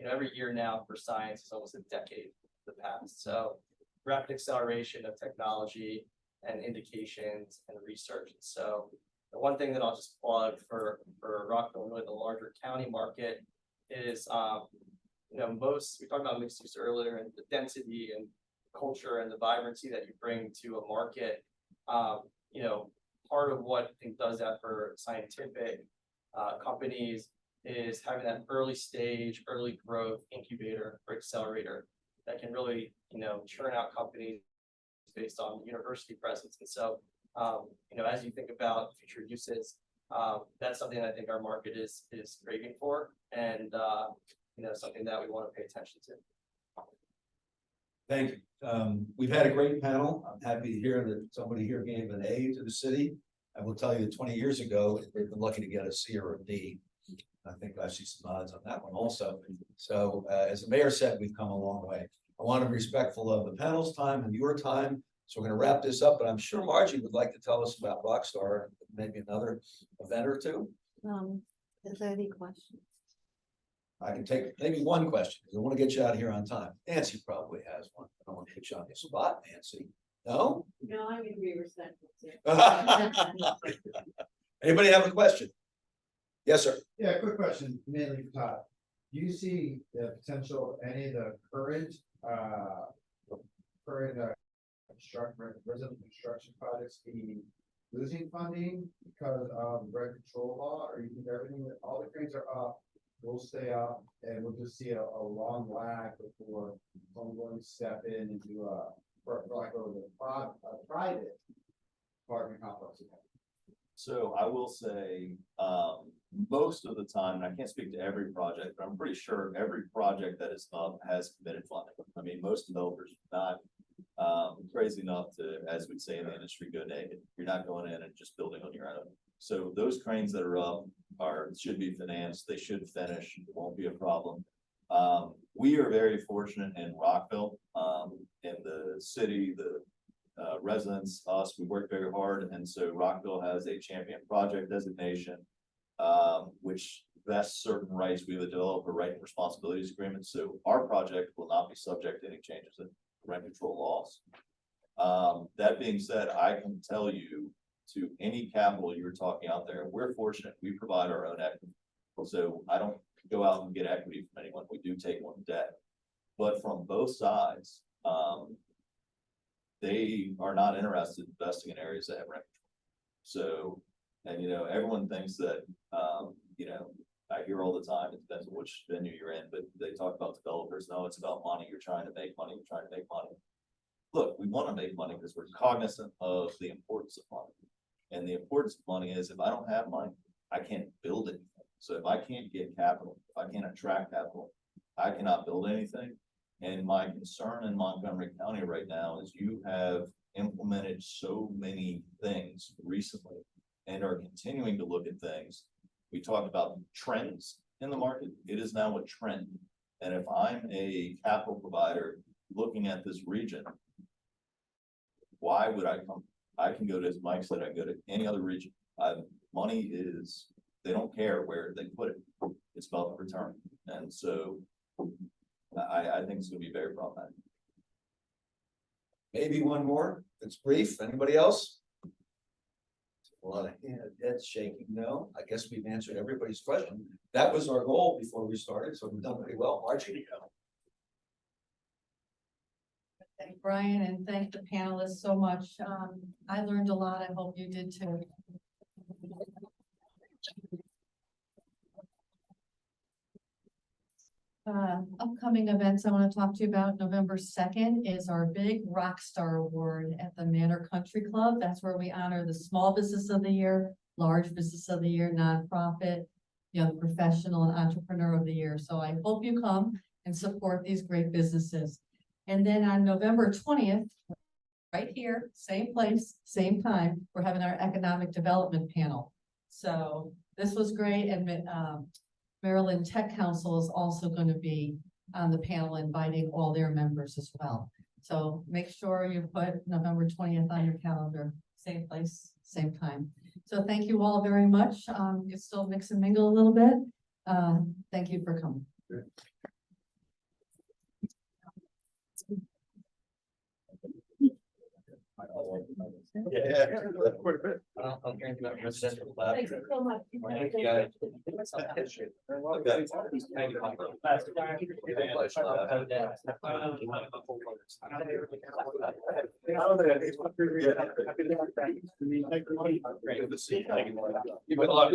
[SPEAKER 7] every year now for science is almost a decade of the past. So rapid acceleration of technology and indications and research. And so the one thing that I'll just plug for Rockville, really the larger county market is, we talked about mixed use earlier and the density and culture and the vibrancy that you bring to a market. Part of what I think does that for scientific companies is having that early stage, early growth incubator or accelerator that can really, churn out companies based on university presence. And so, as you think about future uses, that's something I think our market is craving for, and something that we want to pay attention to.
[SPEAKER 3] Thank you. We've had a great panel. I'm happy to hear that somebody here gave an A to the city. I will tell you that 20 years ago, they've been lucky to get a C or a D. I think I see some odds on that one also. So as the mayor said, we've come a long way. I want to be respectful of the panel's time and your time. So we're going to wrap this up, but I'm sure Margie would like to tell us about Rockstar, maybe another event or two.
[SPEAKER 9] Is there any questions?
[SPEAKER 3] I can take maybe one question, because I want to get you out of here on time. Nancy probably has one. I don't want to put you on the spot, Nancy. No?
[SPEAKER 9] No, I'm gonna be respectful too.
[SPEAKER 3] Anybody have a question? Yes, sir.
[SPEAKER 10] Yeah, quick question, mainly for Todd. Do you see the potential, any of the current resident construction projects be losing funding because of rent control law, or you think everything, all the cranes are up, will stay up, and we'll just see a long lag before someone will step in and do a private apartment complex?
[SPEAKER 6] So I will say, most of the time, and I can't speak to every project, but I'm pretty sure every project that is up has committed funding. I mean, most developers are not crazy enough to, as we'd say in the industry, go naked. You're not going in and just building on your own. So those cranes that are up should be financed. They should finish. It won't be a problem. We are very fortunate in Rockville, in the city, the residents, us, we work very hard. And so Rockville has a champion project designation, which vests certain rights. We have a developer right and responsibilities agreement. So our project will not be subject to any changes in rent control laws. That being said, I can tell you, to any capital you're talking out there, we're fortunate. We provide our own equity. So I don't go out and get equity from anyone. We do take on debt, but from both sides, they are not interested in investing in areas that have rent control. So, and everyone thinks that, I hear all the time, it depends on which venue you're in, but they talk about developers. No, it's about money. You're trying to make money. You're trying to make money. Look, we want to make money because we're cognizant of the importance of money. And the importance of money is, if I don't have money, I can't build anything. So if I can't get capital, if I can't attract capital, I cannot build anything. And my concern in Montgomery County right now is you have implemented so many things recently and are continuing to look at things. We talked about trends in the market. It is now a trend. And if I'm a capital provider looking at this region, why would I come? I can go to, as Mike said, I go to any other region. Money is, they don't care where they put it. It's about the return. And so I think it's going to be very problematic.
[SPEAKER 3] Maybe one more. It's brief. Anybody else? A lot of heads shaking. No, I guess we've answered everybody's question. That was our goal before we started, so we've done pretty well. Margie,
[SPEAKER 1] Thank Brian and thank the panelists so much. I learned a lot. I hope you did too. Upcoming events I want to talk to you about, November 2nd is our big rock star award at the Manor Country Club. That's where we honor the small business of the year, large business of the year, nonprofit, young professional and entrepreneur of the year. So I hope you come and support these great businesses. And then on November 20th, right here, same place, same time, we're having our economic development panel. So this was great, and Maryland Tech Council is also going to be on the panel, inviting all their members as well. So make sure you put November 20th on your calendar, same place, same time. So thank you all very much. You can still mix and mingle a little bit. Thank you for coming.
[SPEAKER 6] Yeah.
[SPEAKER 7] I'm hearing about residential lab.
[SPEAKER 9] Thank you so much.
[SPEAKER 7] Thank you, guys.
[SPEAKER 5] Great.
[SPEAKER 6] Good to see you. Thank you.
[SPEAKER 7] Good luck.